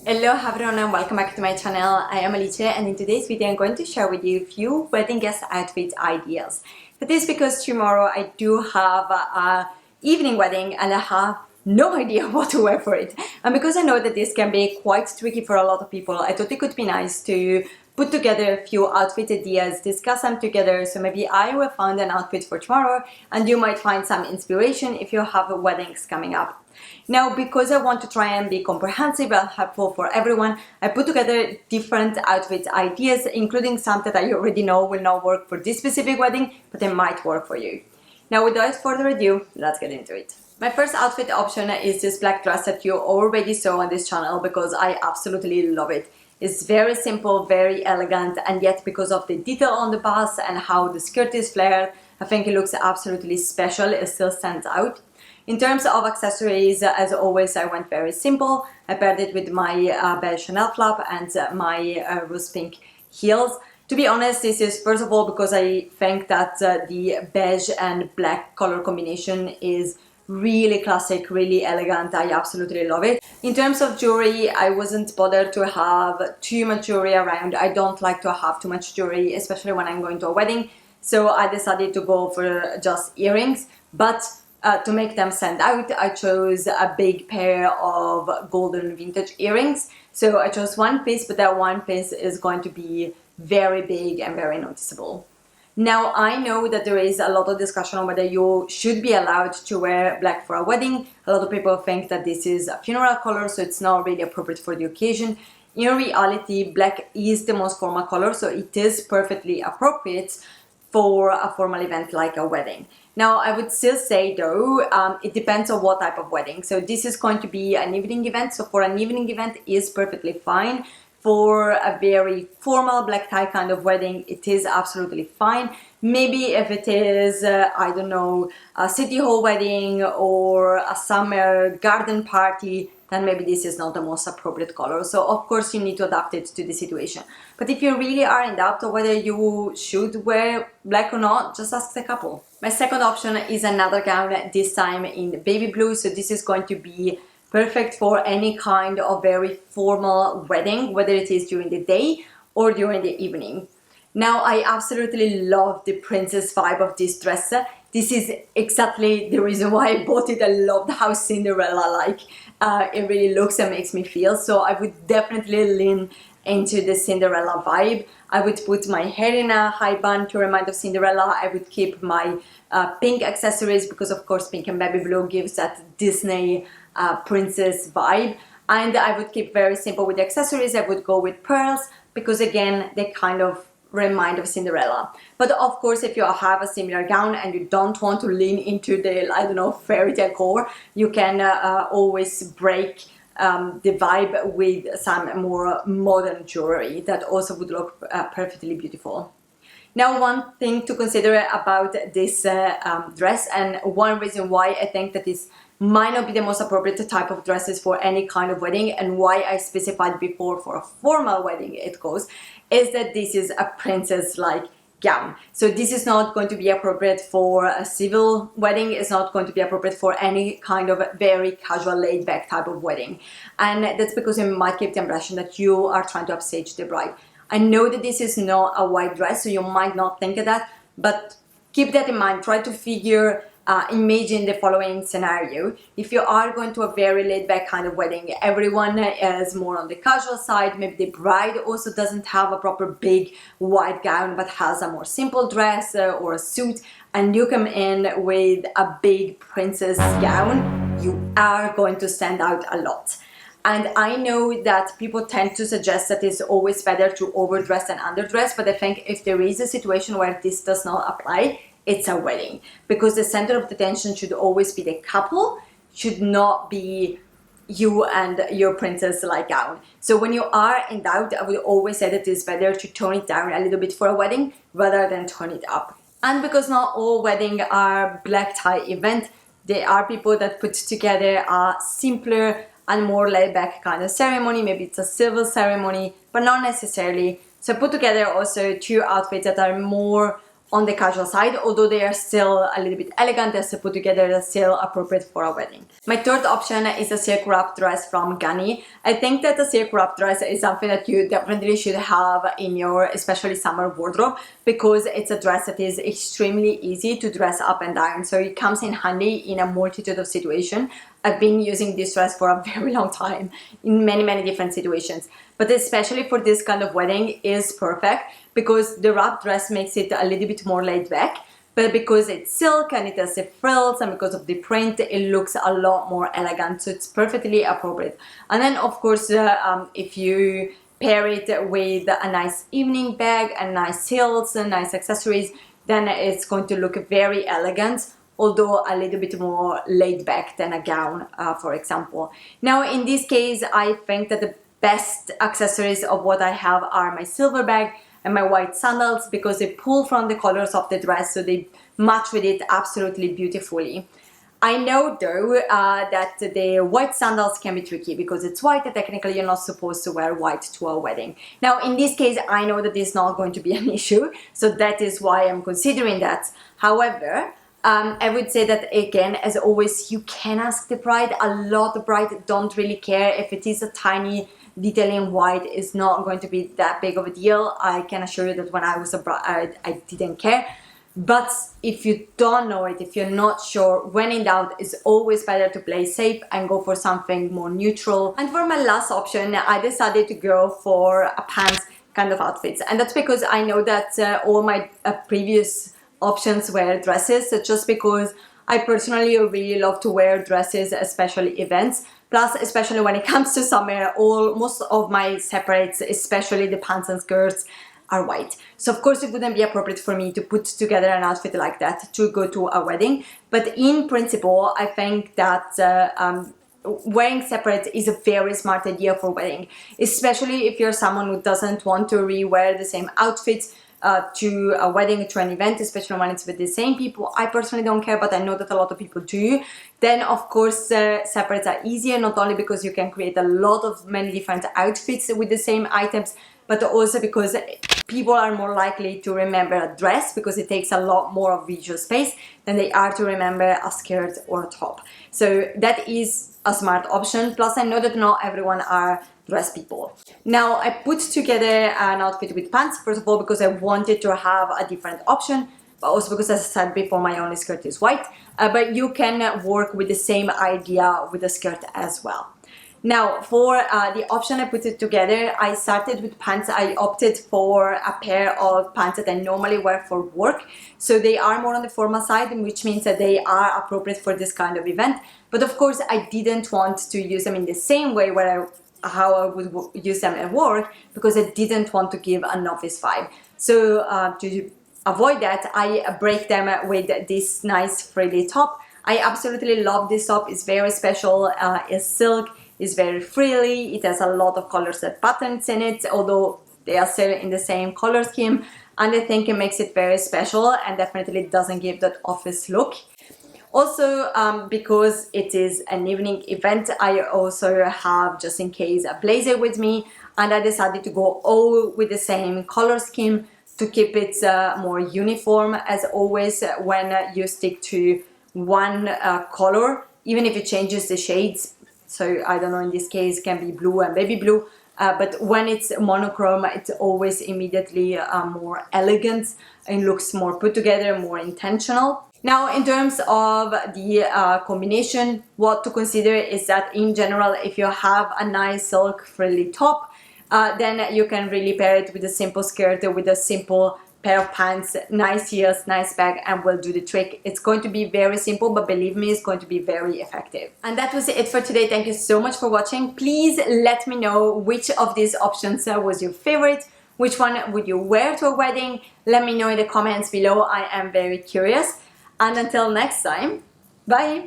Hello everyone and welcome back to my channel. I am Alice and in today's video I'm going to share with you a few wedding guest outfit ideas. That is because tomorrow I do have a evening wedding and I have no idea what to wear for it. And because I know that this can be quite tricky for a lot of people, I thought it could be nice to put together a few outfit ideas, discuss them together, so maybe I will find an outfit for tomorrow and you might find some inspiration if you have weddings coming up. Now, because I want to try and be comprehensive and helpful for everyone, I put together different outfit ideas, including some that I already know will not work for this specific wedding, but they might work for you. Now, without further ado, let's get into it. My first outfit option is this black dress that you already saw on this channel because I absolutely love it. It's very simple, very elegant, and yet because of the detail on the bust and how the skirt is flared, I think it looks absolutely special. It still stands out. In terms of accessories, as always, I went very simple. I paired it with my beige Chanel flap and my rose pink heels. To be honest, this is first of all because I think that the beige and black color combination is really classic, really elegant. I absolutely love it. In terms of jewelry, I wasn't bothered to have too much jewelry around. I don't like to have too much jewelry, especially when I'm going to a wedding. So I decided to go for just earrings. But to make them stand out, I chose a big pair of golden vintage earrings. So I chose one piece, but that one piece is going to be very big and very noticeable. Now, I know that there is a lot of discussion on whether you should be allowed to wear black for a wedding. A lot of people think that this is a funeral color, so it's not really appropriate for the occasion. In reality, black is the most formal color, so it is perfectly appropriate for a formal event like a wedding. Now, I would still say though, it depends on what type of wedding. So this is going to be an evening event. So for an evening event is perfectly fine. For a very formal black tie kind of wedding, it is absolutely fine. Maybe if it is, I don't know, a city hall wedding or a summer garden party, then maybe this is not the most appropriate color. So of course you need to adapt it to the situation. But if you really are in doubt of whether you should wear black or not, just ask the couple. My second option is another gown, this time in baby blue. So this is going to be perfect for any kind of very formal wedding, whether it is during the day or during the evening. Now, I absolutely love the princess vibe of this dress. This is exactly the reason why I bought it. I loved how Cinderella-like it really looks and makes me feel. So I would definitely lean into the Cinderella vibe. I would put my hair in a high bun to remind of Cinderella. I would keep my pink accessories because of course pink and baby blue gives that Disney princess vibe. And I would keep very simple with the accessories. I would go with pearls because again they kind of remind of Cinderella. But of course, if you have a similar gown and you don't want to lean into the, I don't know, fairy tale core, you can always break the vibe with some more modern jewelry that also would look perfectly beautiful. Now, one thing to consider about this dress, and one reason why I think that this might not be the most appropriate type of dresses for any kind of wedding, and why I specified before for a formal wedding it goes, is that this is a princess-like gown. So this is not going to be appropriate for a civil wedding. It's not going to be appropriate for any kind of very casual laid-back type of wedding. And that's because it might give the impression that you are trying to upstage the bride. I know that this is not a white dress, so you might not think of that, but keep that in mind. Try to figure, imagine the following scenario. If you are going to a very laid-back kind of wedding, everyone is more on the casual side. Maybe the bride also doesn't have a proper big white gown, but has a more simple dress or a suit, and you come in with a big princess gown, you are going to stand out a lot. And I know that people tend to suggest that it's always better to overdress than underdress, but I think if there is a situation where this does not apply, it's a wedding. Because the center of the attention should always be the couple, should not be you and your princess-like gown. So when you are in doubt, I would always say that it's better to tone it down a little bit for a wedding rather than tone it up. And because not all weddings are black tie event, there are people that put together a simpler and more laid-back kind of ceremony. Maybe it's a civil ceremony, but not necessarily. So I put together also two outfits that are more on the casual side, although they are still a little bit elegant, they're still put together, they're still appropriate for a wedding. My third option is a silk wrap dress from Ganni. I think that a silk wrap dress is something that you definitely should have in your especially summer wardrobe, because it's a dress that is extremely easy to dress up and down, so it comes in handy in a multitude of situations. I've been using this dress for a very long time in many different situations, but especially for this kind of wedding is perfect because the wrap dress makes it a little bit more laid back, but because it's silk and it has the frills and because of the print, it looks a lot more elegant, so it's perfectly appropriate. And then of course if you pair it with a nice evening bag and nice heels and nice accessories, then it's going to look very elegant, although a little bit more laid back than a gown, for example. Now in this case, I think that the best accessories of what I have are my silver bag and my white sandals, because they pull from the colors of the dress, so they match with it absolutely beautifully. I know though that the white sandals can be tricky because it's white and technically you're not supposed to wear white to a wedding. Now in this case, I know that it's not going to be an issue, so that is why I'm considering that. However, I would say that again, as always, you can ask the bride. A lot of brides don't really care if it is a tiny detailing white. Is not going to be that big of a deal. I can assure you that when I was a bride, I didn't care. But if you don't know it, if you're not sure, when in doubt, it's always better to play safe and go for something more neutral. And for my last option, I decided to go for a pants kind of outfits, and that's because I know that all my previous options were dresses, just because I personally really love to wear dresses, especially events. Plus, especially when it comes to summer, most of my separates, especially the pants and skirts, are white. So of course it wouldn't be appropriate for me to put together an outfit like that to go to a wedding. But in principle, I think that wearing separate is a very smart idea for wedding, especially if you're someone who doesn't want to re-wear the same outfits to a wedding, to an event, especially when it's with the same people. I personally don't care, but I know that a lot of people do. Then of course separates are easier, not only because you can create a lot of many different outfits with the same items, but also because people are more likely to remember a dress, because it takes a lot more of visual space than they are to remember a skirt or a top. So that is a smart option. Plus I know that not everyone are dress people. Now I put together an outfit with pants, first of all because I wanted to have a different option, but also because, as I said before, my only skirt is white, but you can work with the same idea with the skirt as well. Now for the option I put it together, I started with pants. I opted for a pair of pants that I normally wear for work, so they are more on the formal side, which means that they are appropriate for this kind of event. But of course I didn't want to use them in the same way how I would use them at work, because I didn't want to give a novice vibe. So to avoid that, I break them with this nice frilly top. I absolutely love this top. It's very special. It's silk. It's very frilly. It has a lot of colors and patterns in it, although they are still in the same color scheme, and I think it makes it very special and definitely doesn't give that office look. Also, because it is an evening event, I also have, just in case, a blazer with me, and I decided to go all with the same color scheme to keep it more uniform. As always, when you stick to one color, even if it changes the shades, so I don't know, in this case can be blue and baby blue, but when it's monochrome, it's always immediately more elegant and looks more put together, more intentional. Now in terms of the combination, what to consider is that in general, if you have a nice silk frilly top, then you can really pair it with a simple skirt, with a simple pair of pants, nice heels, nice bag, and will do the trick. It's going to be very simple, but believe me, it's going to be very effective. And that was it for today. Thank you so much for watching. Please let me know which of these options was your favorite. Which one would you wear to a wedding? Let me know in the comments below. I am very curious. And until next time, bye!